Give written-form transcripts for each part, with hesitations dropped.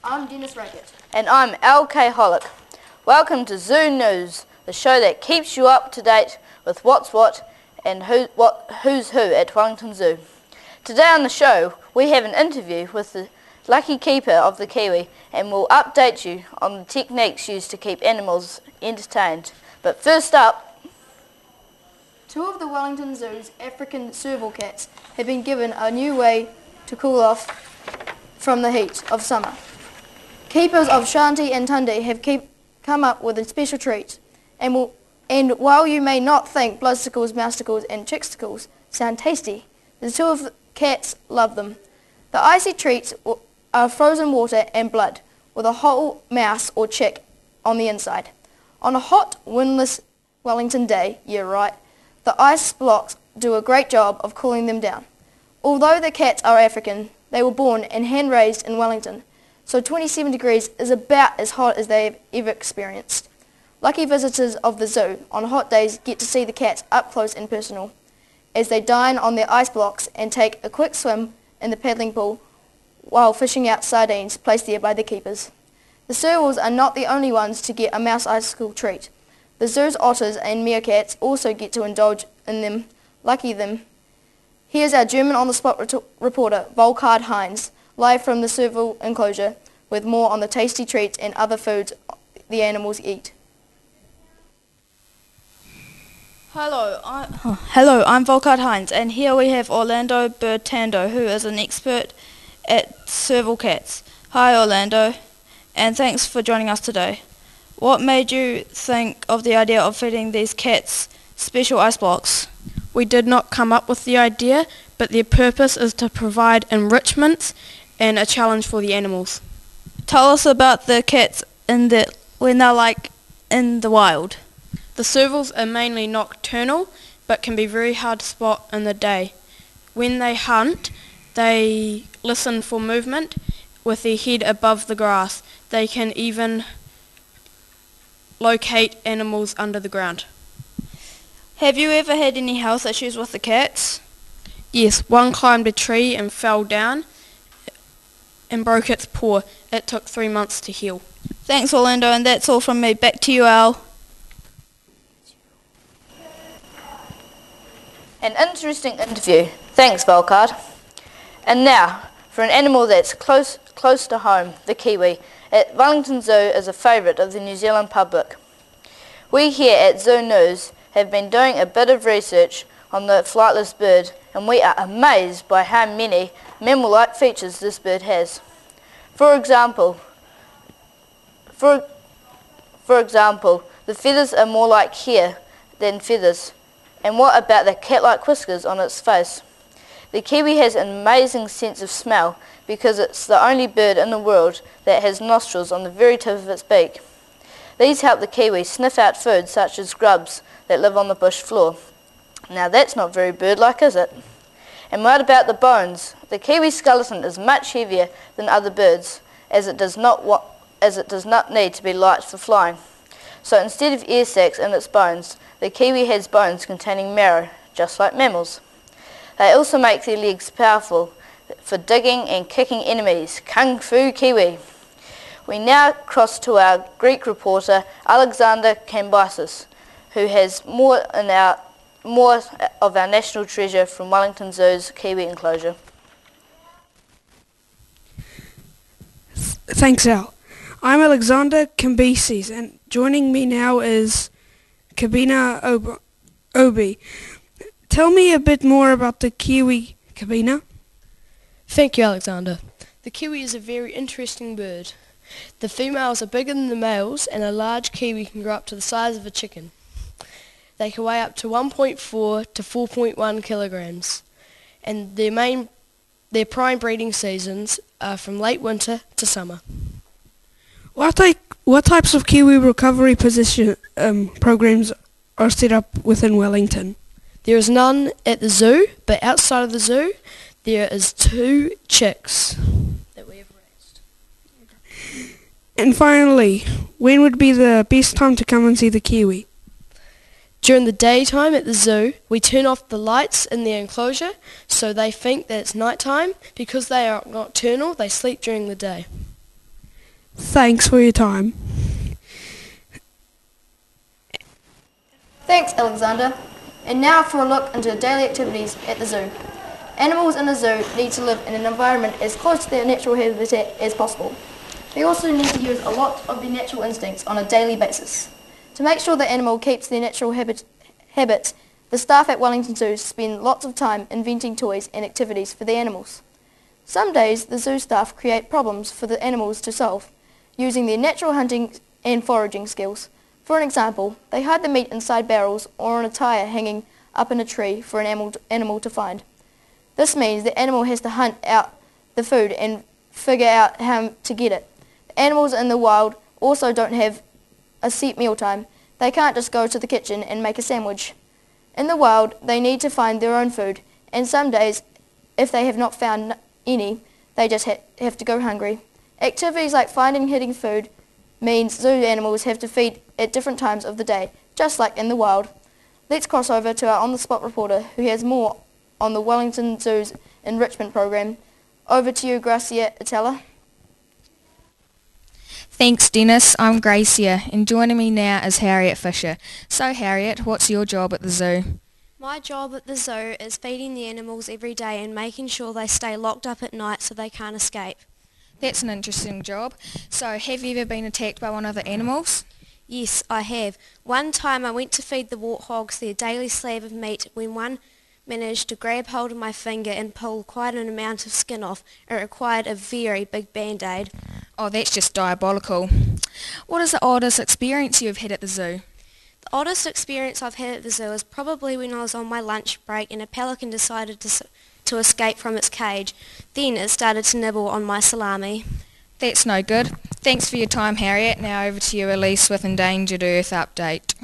I'm Dennis Rackett. And I'm LK Hollick. Welcome to Zoo News, the show that keeps you up to date with what's what and who's who at Wellington Zoo. Today on the show, we have an interview with the lucky keeper of the kiwi, and we'll update you on the techniques used to keep animals entertained. But first up, two of the Wellington Zoo's African serval cats have been given a new way to cool off from the heat of summer. Keepers of Shanti and Tundi have come up with a special treat, and while you may not think bloodsticles, mousesticles and chicksticles sound tasty, the two of the cats love them. The icy treats are frozen water and blood, with a whole mouse or chick on the inside. On a hot, windless Wellington day, yeah right, the ice blocks do a great job of cooling them down. Although the cats are African, they were born and hand-raised in Wellington, so 27 degrees is about as hot as they have ever experienced. Lucky visitors of the zoo on hot days get to see the cats up close and personal, as they dine on their ice blocks and take a quick swim in the paddling pool while fishing out sardines placed there by the keepers. The servals are not the only ones to get a mouse icicle treat. The zoo's otters and meerkats also get to indulge in them. Lucky them. Here's our German on-the-spot reporter, Volkard Heinz, live from the serval enclosure with more on the tasty treats and other foods the animals eat. Hello, I'm Volkard Heinz, and here we have Orlando Bertando, who is an expert at serval cats. Hi Orlando, and thanks for joining us today. What made you think of the idea of feeding these cats special ice blocks? We did not come up with the idea, but their purpose is to provide enrichment and a challenge for the animals. Tell us about the cats when they're in the wild. The servals are mainly nocturnal, but can be very hard to spot in the day. When they hunt, they listen for movement with their head above the grass. They can even locate animals under the ground. Have you ever had any health issues with the cats? Yes, one climbed a tree and fell down and broke its paw. It took 3 months to heal. Thanks Orlando, and that's all from me. Back to you, Al. an interesting interview. Thanks, Volkard. And now, for an animal that's close to home, the kiwi. Wellington Zoo is a favourite of the New Zealand public. We here at Zoo News have been doing a bit of research on the flightless bird, and we are amazed by how many mammal-like features this bird has. For example, the feathers are more like hair than feathers. And what about the cat-like whiskers on its face? The kiwi has an amazing sense of smell because it's the only bird in the world that has nostrils on the very tip of its beak. These help the kiwi sniff out food such as grubs that live on the bush floor. Now that's not very bird-like, is it? And what about the bones? The kiwi skeleton is much heavier than other birds, as it does not need to be light for flying. So instead of air sacs in its bones, the kiwi has bones containing marrow, just like mammals. They also make their legs powerful for digging and kicking enemies. Kung Fu Kiwi. We now cross to our Greek reporter, Alexander Kambisis, who has more of our national treasure from Wellington Zoo's Kiwi enclosure. Thanks, Al. I'm Alexander Kambisis, and joining me now is Kabina Obi. Tell me a bit more about the kiwi, Kabina. Thank you, Alexander. The kiwi is a very interesting bird. The females are bigger than the males, and a large kiwi can grow up to the size of a chicken. They can weigh up to 1.4 to 4.1 kilograms, and their prime breeding seasons are from late winter to summer. What types of kiwi recovery programs are set up within Wellington? There is none at the zoo, but outside of the zoo, there is 2 chicks that we have raised. And finally, when would be the best time to come and see the kiwi? During the daytime at the zoo, we turn off the lights in their enclosure so they think that it's nighttime. Because they are nocturnal, they sleep during the day. Thanks for your time. Thanks, Alexander. And now for a look into daily activities at the zoo. Animals in a zoo need to live in an environment as close to their natural habitat as possible. They also need to use a lot of their natural instincts on a daily basis. To make sure the animal keeps their natural habits, the staff at Wellington Zoo spend lots of time inventing toys and activities for the animals. Some days the zoo staff create problems for the animals to solve, using their natural hunting and foraging skills. For an example, they hide the meat inside barrels or on a tyre hanging up in a tree for an animal to find. This means the animal has to hunt out the food and figure out how to get it. The animals in the wild also don't have a set meal time. They can't just go to the kitchen and make a sandwich. In the wild, they need to find their own food, and some days, if they have not found any, they just have to go hungry. Activities like finding and hitting food means zoo animals have to feed at different times of the day, just like in the wild. Let's cross over to our on-the-spot reporter who has more on the Wellington Zoo's enrichment program. Over to you, Gracia Atella. Thanks, Dennis. I'm Gracia, and joining me now is Harriet Fisher. So, Harriet, what's your job at the zoo? My job at the zoo is feeding the animals every day and making sure they stay locked up at night so they can't escape. That's an interesting job. So, have you ever been attacked by one of the animals? Yes, I have. One time I went to feed the warthogs their daily slab of meat when one managed to grab hold of my finger and pull quite an amount of skin off. It required a very big band-aid. Oh, that's just diabolical. What is the oddest experience you've had at the zoo? The oddest experience I've had at the zoo is probably when I was on my lunch break and a pelican decided to escape from its cage. Then it started to nibble on my salami. That's no good. Thanks for your time, Harriet. Now over to you, Elise, with Endangered Earth Update.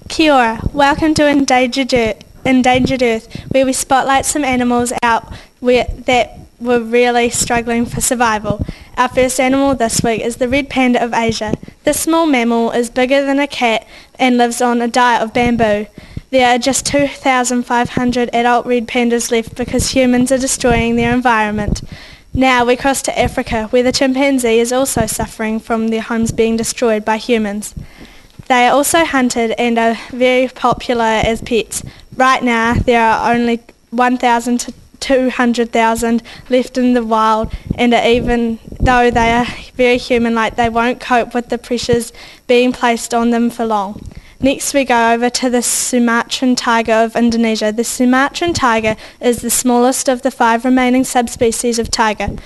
Kia ora. Welcome to Endangered Earth, where we spotlight some animals out that were really struggling for survival. Our first animal this week is the red panda of Asia. This small mammal is bigger than a cat and lives on a diet of bamboo. There are just 2,500 adult red pandas left because humans are destroying their environment. Now we cross to Africa, where the chimpanzee is also suffering from their homes being destroyed by humans. They are also hunted and are very popular as pets. Right now there are only 1,000 to 200,000 left in the wild, and even though they are very human-like, they won't cope with the pressures being placed on them for long. Next we go over to the Sumatran tiger of Indonesia. The Sumatran tiger is the smallest of the 5 remaining subspecies of tiger.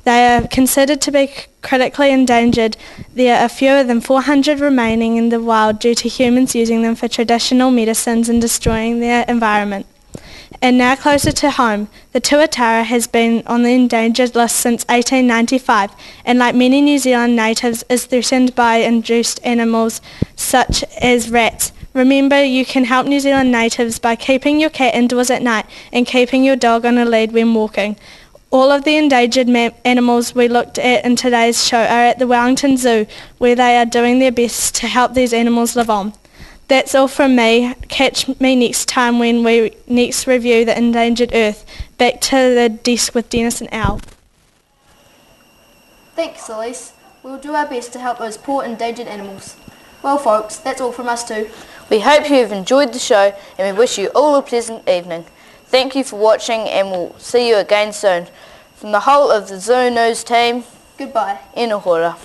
They are considered to be critically endangered. There are fewer than 400 remaining in the wild due to humans using them for traditional medicines and destroying their environment. And now closer to home, the tuatara has been on the endangered list since 1895 and like many New Zealand natives is threatened by induced animals such as rats. Remember, you can help New Zealand natives by keeping your cat indoors at night and keeping your dog on a lead when walking. All of the endangered animals we looked at in today's show are at the Wellington Zoo, where they are doing their best to help these animals live on. That's all from me. Catch me next time when we next review the Endangered Earth. Back to the desk with Dennis and Al. Thanks, Elise. We'll do our best to help those poor endangered animals. Well, folks, that's all from us too. We hope you have enjoyed the show and we wish you all a pleasant evening. Thank you for watching and we'll see you again soon. From the whole of the Zoo News team, goodbye. E no hora.